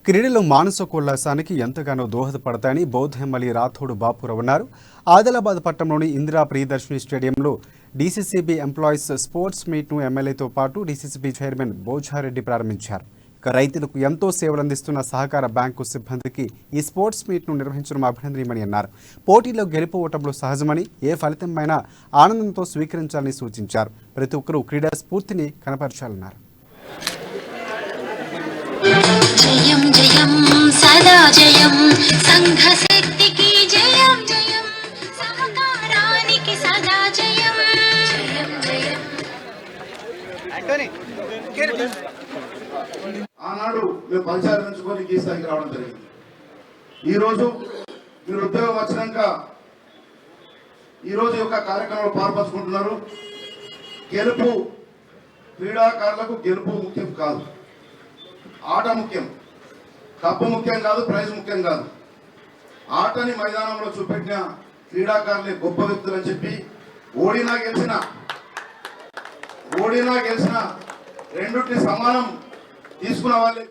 క్రీడలు మానసికోల్లాసానికి ఎంతగానో దోహదపడతాయని బౌద్ధ ఎమ్మెల్యే రాథోడ్ బాపురావు అన్నారు. ఆదిలాబాద్ పట్టణంలోని ఇందిరా ప్రియదర్శిని స్టేడియంలో డీసీసీబీ ఎంప్లాయీస్ స్పోర్ట్స్ మీట్ను ఎమ్మెల్యేతో పాటు డీసీసీబీ చైర్మన్ బోజారెడ్డి ప్రారంభించారు. ఇక రైతులకు ఎంతో సేవలందిస్తున్న సహకార బ్యాంకు సిబ్బందికి ఈ స్పోర్ట్స్ మీట్ను నిర్వహించడం అభినందనీయమని అన్నారు. పోటీలో గెలుపు ఓటములు సహజమని, ఏ ఫలితమైనా ఆనందంతో స్వీకరించాలని సూచించారు. ప్రతి ఒక్కరూ క్రీడా స్ఫూర్తిని కనపరచాలన్నారు. జయం జయం సదా జయం సంఘ శక్తికి జయం జయం సహకారానికి సదా జయం జయం జయం. ఆనాడు మేము పంచాయతీ నుంచుకొని ఈ స్థాయికి రావడం జరిగింది. ఈరోజు మీరు ఉద్యోగం వచ్చినాక ఈరోజు యొక్క కార్యక్రమాలు పాల్పంచుకుంటున్నారు. గెలుపు క్రీడాకారులకు గెలుపు ముఖ్యం కాదు, ఆట ముఖ్యం. కప్పు ముఖ్యం కాదు, ప్రైజ్ ముఖ్యం కాదు. ఆటని మైదానంలో చూపెట్టిన క్రీడాకారులే గొప్ప వ్యక్తులు అని చెప్పి ఓడినా గెలిచిన రెండుటి సమానం తీసుకున్న వాళ్ళే